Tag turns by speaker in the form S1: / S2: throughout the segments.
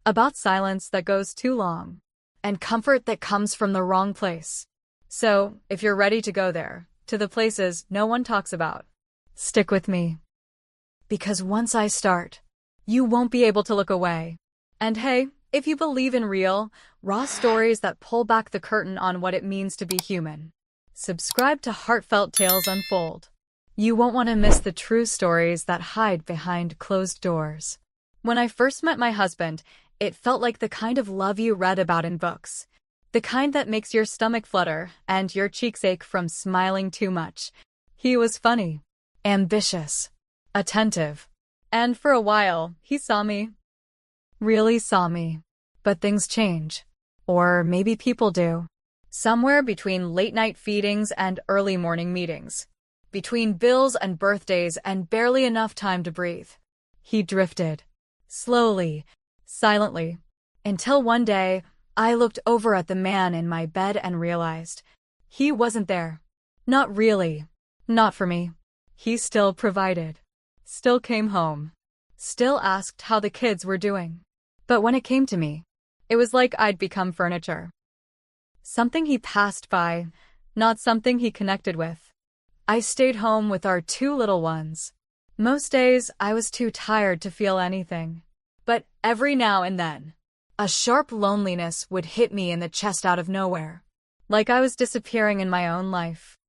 S1: about silence that goes too long, and comfort that comes from the wrong place. So, if you're ready to go there, to the places no one talks about, stick with me. Because once I start, you won't be able to look away. And hey, if you believe in real, raw stories that pull back the curtain on what it means to be human, subscribe to Heartfelt Tales Unfold. You won't want to miss the true stories that hide behind closed doors. When I first met my husband, it felt like the kind of love you read about in books. The kind that makes your stomach flutter and your cheeks ache from smiling too much. He was funny, ambitious, attentive, and for a while, he saw me. Really saw me. But things change. Or maybe people do. Somewhere between late-night feedings and early morning meetings. Between bills and birthdays and barely enough time to breathe. He drifted. Slowly, silently. Until one day, I looked over at the man in my bed and realized he wasn't there. Not really. Not for me. He still provided. Still came home. Still asked how the kids were doing. But when it came to me, it was like I'd become furniture. Something he passed by, not something he connected with. I stayed home with our 2 little ones. Most days, I was too tired to feel anything. But every now and then, a sharp loneliness would hit me in the chest out of nowhere. Like I was disappearing in my own life.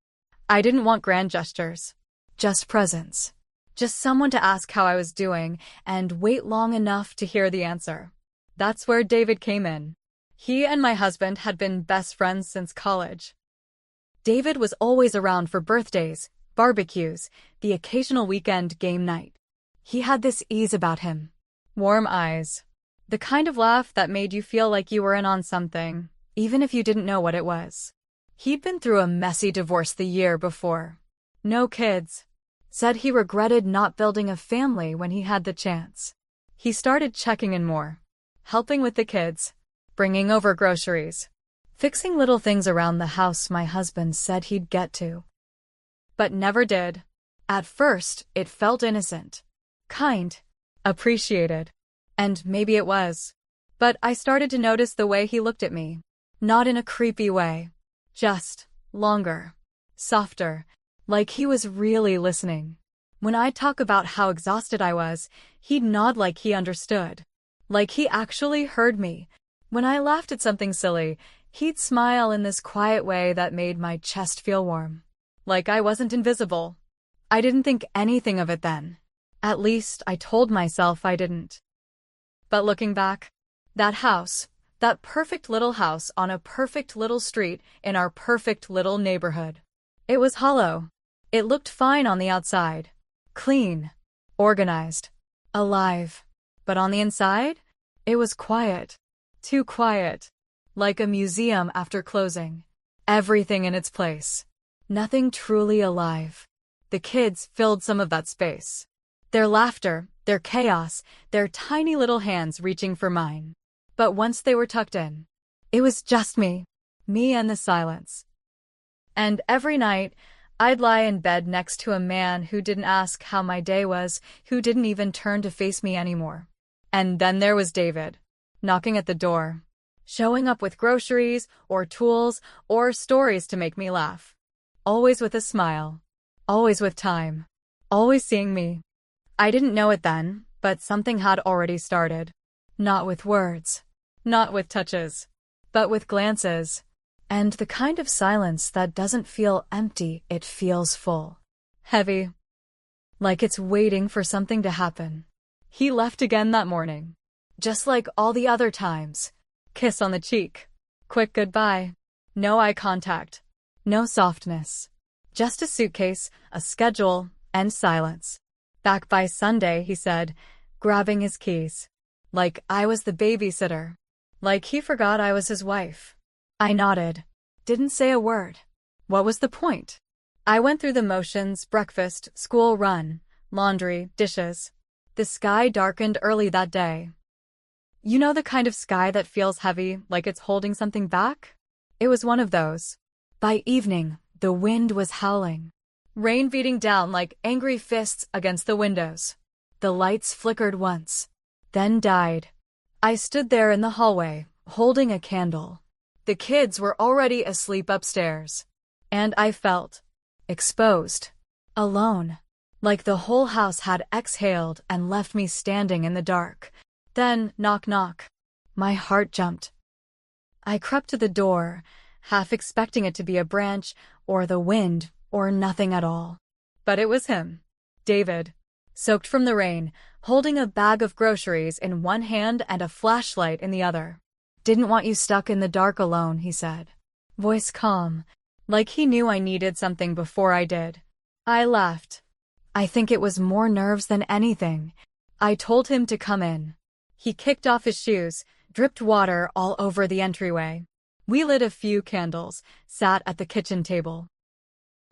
S1: I didn't want grand gestures. Just presence. Just someone to ask how I was doing and wait long enough to hear the answer. That's where David came in. He and my husband had been best friends since college. David was always around for birthdays, barbecues, the occasional weekend game night. He had this ease about him. Warm eyes. The kind of laugh that made you feel like you were in on something, even if you didn't know what it was. He'd been through a messy divorce the year before. No kids. Said he regretted not building a family when he had the chance. He started checking in more. Helping with the kids. Bringing over groceries. Fixing little things around the house my husband said he'd get to. But never did. At first, it felt innocent. Kind. Appreciated. And maybe it was. But I started to notice the way he looked at me. Not in a creepy way. Just longer. Softer. Like he was really listening. When I'd talk about how exhausted I was, he'd nod like he understood. Like he actually heard me. When I laughed at something silly, he'd smile in this quiet way that made my chest feel warm. Like I wasn't invisible. I didn't think anything of it then. At least I told myself I didn't. But looking back, that house, that perfect little house on a perfect little street in our perfect little neighborhood. It was hollow. It looked fine on the outside. Clean. Organized. Alive. But on the inside, it was quiet. Too quiet. Like a museum after closing. Everything in its place. Nothing truly alive. The kids filled some of that space. Their laughter, their chaos, their tiny little hands reaching for mine. But once they were tucked in, it was just me. Me and the silence. And every night, I'd lie in bed next to a man who didn't ask how my day was, who didn't even turn to face me anymore. And then there was David, knocking at the door, showing up with groceries, or tools, or stories to make me laugh. Always with a smile. Always with time. Always seeing me. I didn't know it then, but something had already started. Not with words. Not with touches. But with glances. And the kind of silence that doesn't feel empty, it feels full. Heavy. Like it's waiting for something to happen. He left again that morning. Just like all the other times. Kiss on the cheek. Quick goodbye. No eye contact. No softness. Just a suitcase, a schedule, and silence. Back by Sunday, he said, grabbing his keys. Like I was the babysitter. Like he forgot I was his wife. I nodded. Didn't say a word. What was the point? I went through the motions: breakfast, school run, laundry, dishes. The sky darkened early that day. You know the kind of sky that feels heavy, like it's holding something back? It was one of those. By evening, the wind was howling. Rain beating down like angry fists against the windows. The lights flickered once, then died. I stood there in the hallway, holding a candle. The kids were already asleep upstairs. And I felt exposed, alone, like the whole house had exhaled and left me standing in the dark. Then, knock knock. My heart jumped. I crept to the door, half expecting it to be a branch, or the wind, or nothing at all. But it was him. David. Soaked from the rain, holding a bag of groceries in one hand and a flashlight in the other. "Didn't want you stuck in the dark alone," he said. Voice calm, like he knew I needed something before I did. I laughed. I think it was more nerves than anything. I told him to come in. He kicked off his shoes, dripped water all over the entryway. We lit a few candles, sat at the kitchen table.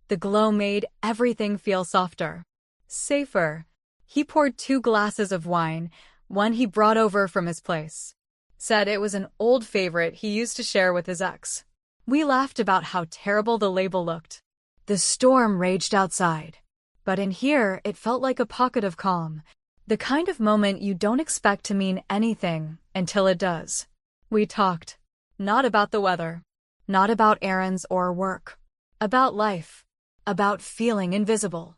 S1: The glow made everything feel softer, safer. He poured 2 glasses of wine, one he brought over from his place. Said it was an old favorite he used to share with his ex. We laughed about how terrible the label looked. The storm raged outside. But in here, it felt like a pocket of calm. The kind of moment you don't expect to mean anything until it does. We talked. Not about the weather. Not about errands or work. About life. About feeling invisible.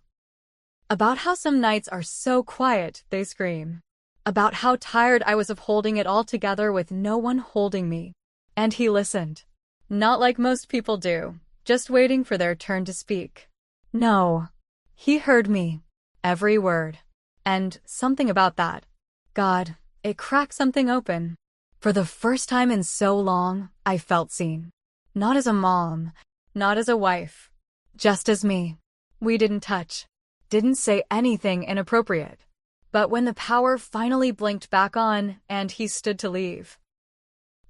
S1: About how some nights are so quiet, they scream. About how tired I was of holding it all together with no one holding me. And he listened. Not like most people do, just waiting for their turn to speak. No. He heard me. Every word. And something about that. God, it cracked something open. For the first time in so long, I felt seen. Not as a mom. Not as a wife. Just as me. We didn't touch. Didn't say anything inappropriate. But when the power finally blinked back on and he stood to leave,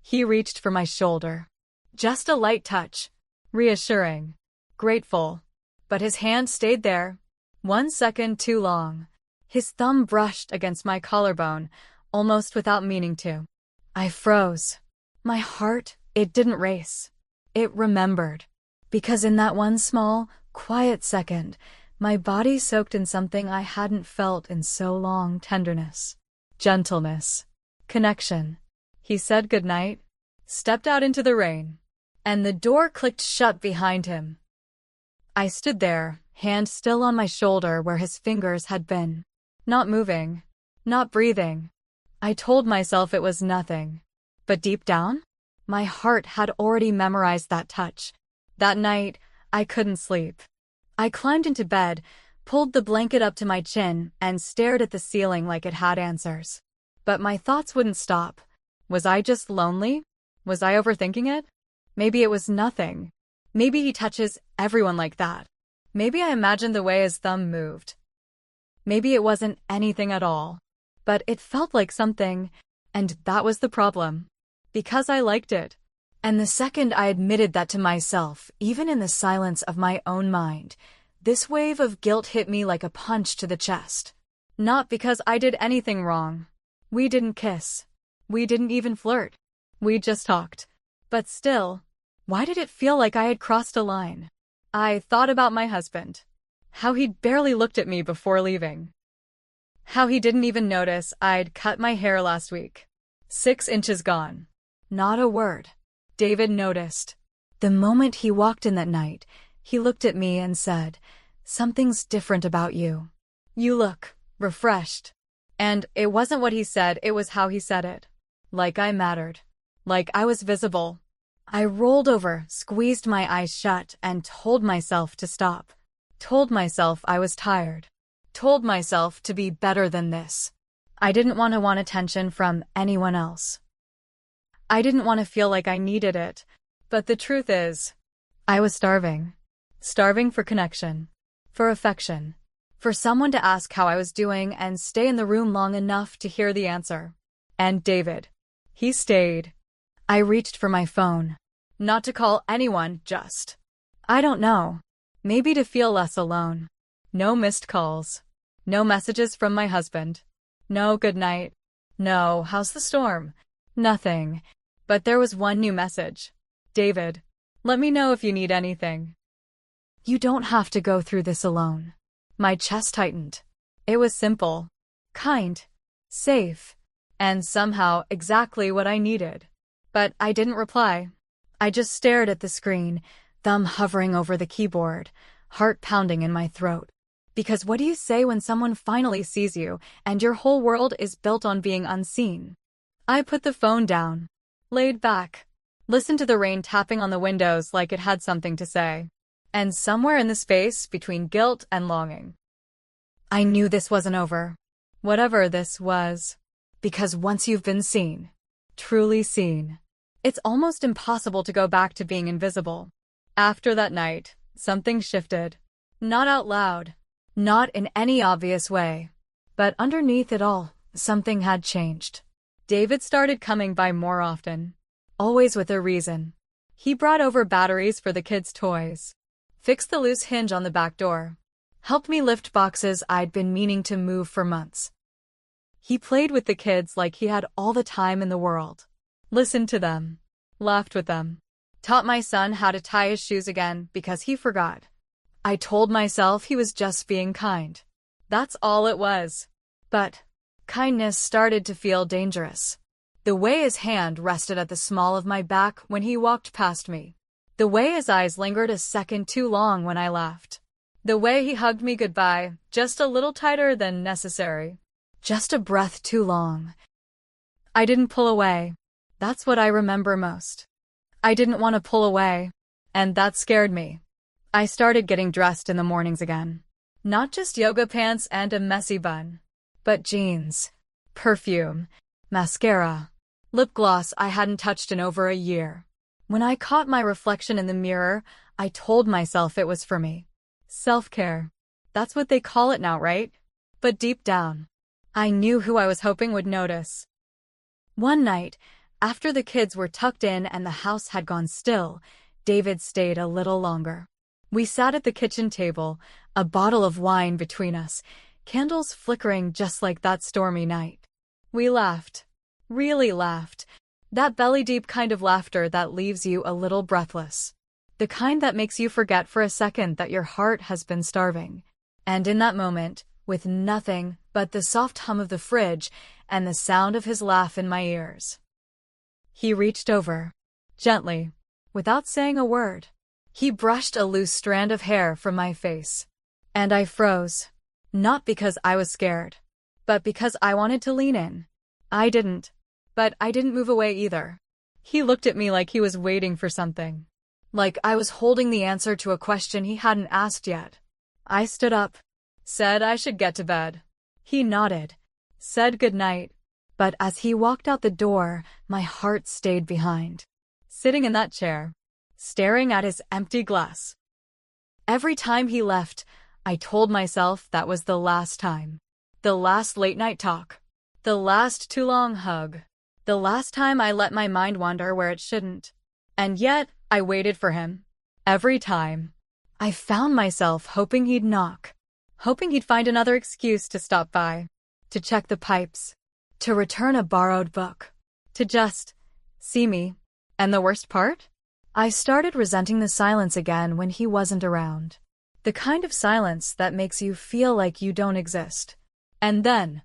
S1: he reached for my shoulder. Just a light touch. Reassuring. Grateful. But his hand stayed there. 1 second too long. His thumb brushed against my collarbone, almost without meaning to. I froze. My heart, it didn't race. It remembered. Because in that one small, quiet second, my body soaked in something I hadn't felt in so long. Tenderness. Gentleness. Connection. He said goodnight, stepped out into the rain, and the door clicked shut behind him. I stood there, hand still on my shoulder where his fingers had been. Not moving. Not breathing. I told myself it was nothing. But deep down, my heart had already memorized that touch. That night, I couldn't sleep. I climbed into bed, pulled the blanket up to my chin, and stared at the ceiling like it had answers. But my thoughts wouldn't stop. Was I just lonely? Was I overthinking it? Maybe it was nothing. Maybe he touches everyone like that. Maybe I imagined the way his thumb moved. Maybe it wasn't anything at all. But it felt like something, and that was the problem. Because I liked it. And the second I admitted that to myself, even in the silence of my own mind, this wave of guilt hit me like a punch to the chest. Not because I did anything wrong. We didn't kiss. We didn't even flirt. We just talked. But still, why did it feel like I had crossed a line? I thought about my husband. How he'd barely looked at me before leaving. How he didn't even notice I'd cut my hair last week. 6 inches gone. Not a word. David noticed. The moment he walked in that night, he looked at me and said, "Something's different about you. You look refreshed." And it wasn't what he said, it was how he said it. Like I mattered. Like I was visible. I rolled over, squeezed my eyes shut, and told myself to stop. Told myself I was tired. Told myself to be better than this. I didn't want attention from anyone else. I didn't want to feel like I needed it. But the truth is, I was starving. Starving for connection. For affection. For someone to ask how I was doing and stay in the room long enough to hear the answer. And David. He stayed. I reached for my phone. Not to call anyone, just. I don't know. Maybe to feel less alone. No missed calls. No messages from my husband. No good night. No, how's the storm? Nothing. But there was one new message. David, let me know if you need anything. You don't have to go through this alone. My chest tightened. It was simple. Kind. Safe. and somehow exactly what I needed. But I didn't reply. I just stared at the screen, thumb hovering over the keyboard, heart pounding in my throat. Because what do you say when someone finally sees you and your whole world is built on being unseen? I put the phone down, laid back, listened to the rain tapping on the windows like it had something to say. And somewhere in the space between guilt and longing, I knew this wasn't over. Whatever this was. Because once you've been seen, truly seen, it's almost impossible to go back to being invisible. After that night, something shifted. Not out loud. Not in any obvious way. But underneath it all, something had changed. David started coming by more often. Always with a reason. He brought over batteries for the kids' toys. Fixed the loose hinge on the back door. Helped me lift boxes I'd been meaning to move for months. He played with the kids like he had all the time in the world. Listened to them. Laughed with them. Taught my son how to tie his shoes again because he forgot. I told myself he was just being kind. That's all it was. But kindness started to feel dangerous. The way his hand rested at the small of my back when he walked past me. The way his eyes lingered a second too long when I laughed. The way he hugged me goodbye, just a little tighter than necessary. Just a breath too long. I didn't pull away. That's what I remember most. I didn't want to pull away, and that scared me. I started getting dressed in the mornings again. Not just yoga pants and a messy bun, but jeans, perfume, mascara, lip gloss I hadn't touched in over a year. When I caught my reflection in the mirror, I told myself it was for me. Self-care. That's what they call it now, right? But deep down, I knew who I was hoping would notice. One night, after the kids were tucked in and the house had gone still, David stayed a little longer. We sat at the kitchen table, a bottle of wine between us, candles flickering just like that stormy night. We laughed. Really laughed. That belly-deep kind of laughter that leaves you a little breathless. The kind that makes you forget for a second that your heart has been starving. And in that moment, with nothing but the soft hum of the fridge and the sound of his laugh in my ears, he reached over, gently, without saying a word. He brushed a loose strand of hair from my face. And I froze. Not because I was scared, but because I wanted to lean in. I didn't. But I didn't move away either. He looked at me like he was waiting for something. Like I was holding the answer to a question he hadn't asked yet. I stood up. Said I should get to bed. He nodded. Said goodnight. But as he walked out the door, my heart stayed behind. Sitting in that chair, staring at his empty glass. Every time he left, I told myself that was the last time. The last late-night talk. The last too long hug. The last time I let my mind wander where it shouldn't. And yet, I waited for him. Every time. I found myself hoping he'd knock. Hoping he'd find another excuse to stop by. To check the pipes. To return a borrowed book. To just see me. And the worst part? I started resenting the silence again when he wasn't around. The kind of silence that makes you feel like you don't exist. And then,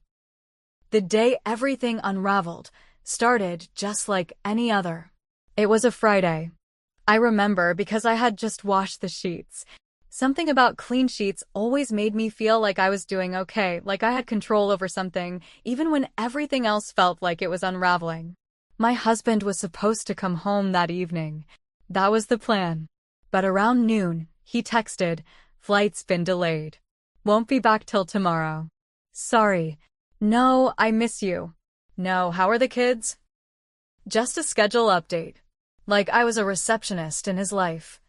S1: the day everything unraveled, started just like any other. It was a Friday. I remember because I had just washed the sheets. Something about clean sheets always made me feel like I was doing okay, like I had control over something, even when everything else felt like it was unraveling. My husband was supposed to come home that evening. That was the plan. But around noon, he texted, "Flight's been delayed. Won't be back till tomorrow. Sorry. No, I miss you. No, how are the kids?" Just a schedule update. Like I was a receptionist in his life.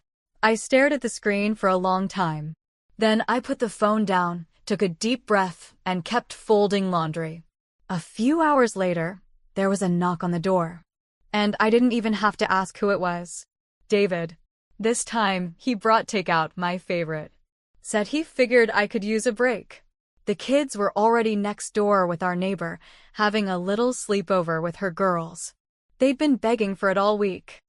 S1: I stared at the screen for a long time. Then I put the phone down, took a deep breath, and kept folding laundry. A few hours later, there was a knock on the door. And I didn't even have to ask who it was. David. This time, he brought takeout, my favorite. Said he figured I could use a break. The kids were already next door with our neighbor, having a little sleepover with her girls. They'd been begging for it all week.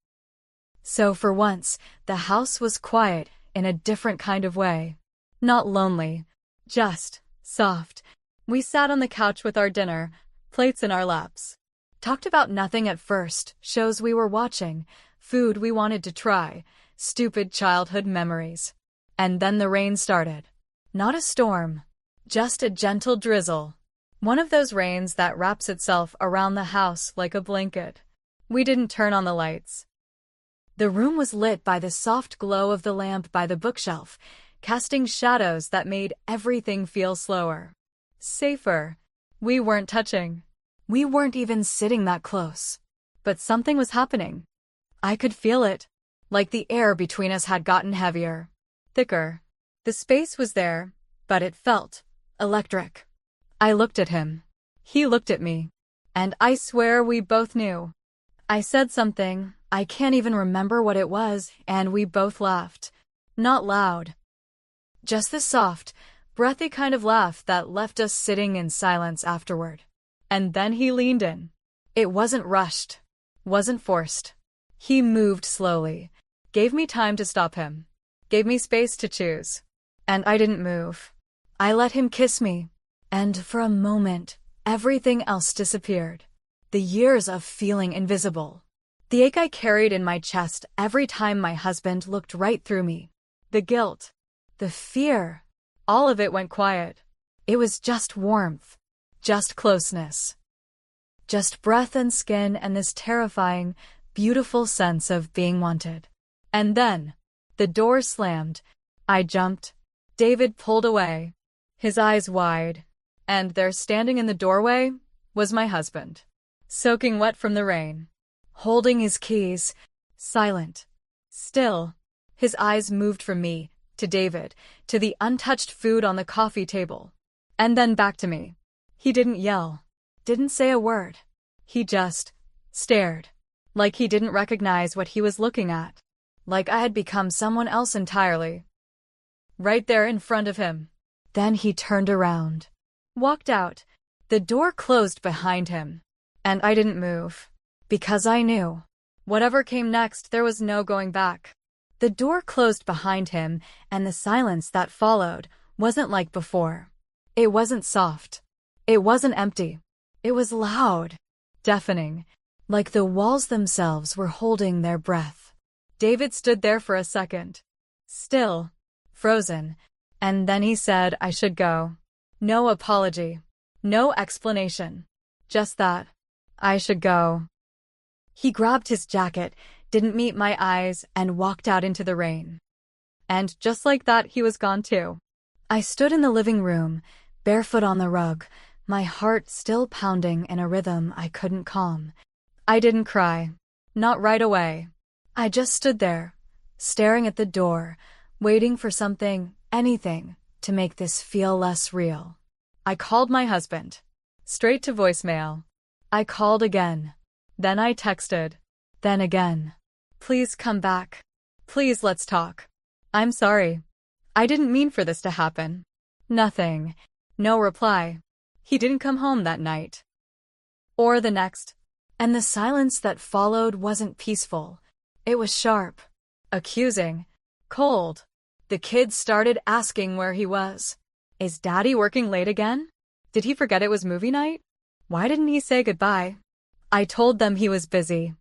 S1: So for once, the house was quiet in a different kind of way. Not lonely, just soft. We sat on the couch with our dinner, Plates in our laps. Talked about nothing at first, shows we were watching, food we wanted to try, stupid childhood memories. And then the rain started. Not a storm, just a gentle drizzle. One of those rains that wraps itself around the house like a blanket. We didn't turn on the lights. The room was lit by the soft glow of the lamp by the bookshelf, casting shadows that made everything feel slower. Safer. We weren't touching. We weren't even sitting that close. But something was happening. I could feel it. Like the air between us had gotten heavier. Thicker. The space was there, but it felt electric. I looked at him. He looked at me. And I swear we both knew. I said something, I can't even remember what it was, and we both laughed. Not loud. Just the soft, breathy kind of laugh that left us sitting in silence afterward. And then he leaned in. It wasn't rushed. Wasn't forced. He moved slowly. Gave me time to stop him. Gave me space to choose. And I didn't move. I let him kiss me. And for a moment, everything else disappeared. The years of feeling invisible. The ache I carried in my chest every time my husband looked right through me. The guilt. The fear. All of it went quiet. It was just warmth. Just closeness. Just breath and skin and this terrifying, beautiful sense of being wanted. And then, the door slammed. I jumped. David pulled away, his eyes wide, and there standing in the doorway was my husband, soaking wet from the rain, holding his keys, silent, still. His eyes moved from me, to David, to the untouched food on the coffee table, and then back to me. He didn't yell, didn't say a word. He just stared, like he didn't recognize what he was looking at, like I had become someone else entirely. Right there in front of him. Then he turned around, walked out. The door closed behind him, and I didn't move, because I knew, whatever came next, there was no going back. The door closed behind him, and the silence that followed wasn't like before. It wasn't soft. It wasn't empty. It was loud, deafening, like the walls themselves were holding their breath. David stood there for a second, still, frozen, and then he said I should go. No apology. No explanation. Just that. I should go. He grabbed his jacket, didn't meet my eyes, and walked out into the rain. And just like that, he was gone too. I stood in the living room, barefoot on the rug, my heart still pounding in a rhythm I couldn't calm. I didn't cry. Not right away. I just stood there, staring at the door, waiting for something, anything, to make this feel less real. I called my husband. Straight to voicemail. I called again. Then I texted. Then again. Please come back. Please let's talk. I'm sorry. I didn't mean for this to happen. Nothing. No reply. He didn't come home that night. Or the next. And the silence that followed wasn't peaceful. It was sharp. Accusing. Cold. The kids started asking where he was. Is Daddy working late again? Did he forget it was movie night? Why didn't he say goodbye? I told them he was busy.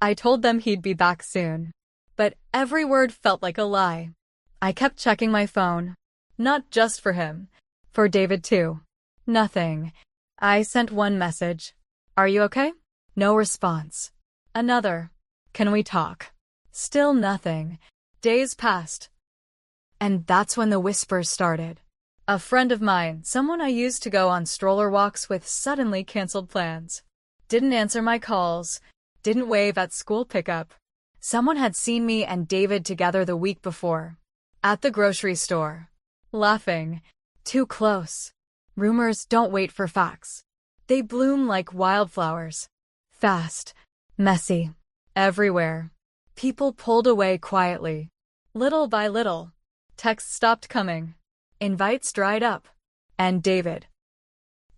S1: I told them he'd be back soon. But every word felt like a lie. I kept checking my phone. Not just for him. For David too. Nothing. I sent one message. Are you okay? No response. Another. Can we talk? Still nothing. Days passed. And that's when the whispers started. A friend of mine, someone I used to go on stroller walks with, suddenly canceled plans. Didn't answer my calls. Didn't wave at school pickup. Someone had seen me and David together the week before. At the grocery store. Laughing. Too close. Rumors don't wait for facts. They bloom like wildflowers. Fast. Messy. Everywhere. People pulled away quietly. Little by little. Texts stopped coming. Invites dried up. And David,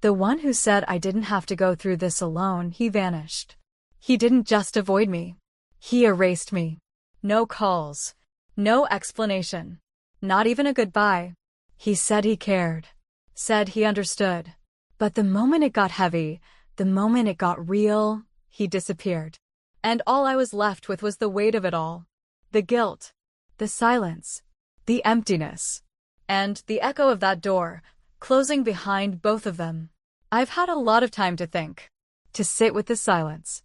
S1: the one who said I didn't have to go through this alone, he vanished. He didn't just avoid me. He erased me. No calls. No explanation. Not even a goodbye. He said he cared. Said he understood. But the moment it got heavy, the moment it got real, he disappeared. And all I was left with was the weight of it all. The guilt, the silence, the emptiness, and the echo of that door, closing behind both of them. I've had a lot of time to think, to sit with the silence,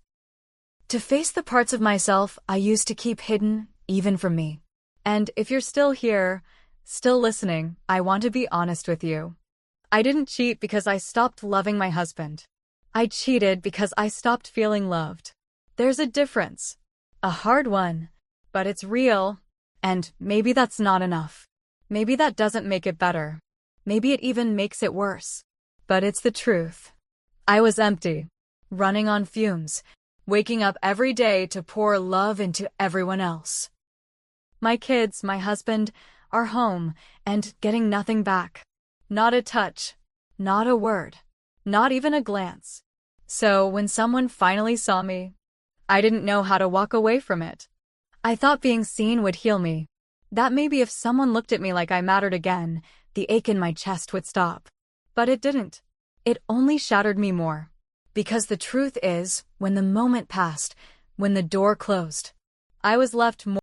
S1: to face the parts of myself I used to keep hidden, even from me. And if you're still here, still listening, I want to be honest with you. I didn't cheat because I stopped loving my husband. I cheated because I stopped feeling loved. There's a difference. A hard one, but it's real. And maybe that's not enough. Maybe that doesn't make it better. Maybe it even makes it worse. But it's the truth. I was empty, running on fumes, waking up every day to pour love into everyone else. My kids, my husband, are home, and getting nothing back. Not a touch, not a word, not even a glance. So when someone finally saw me, I didn't know how to walk away from it. I thought being seen would heal me. That maybe if someone looked at me like I mattered again, the ache in my chest would stop. But it didn't. It only shattered me more. Because the truth is, when the moment passed, when the door closed, I was left more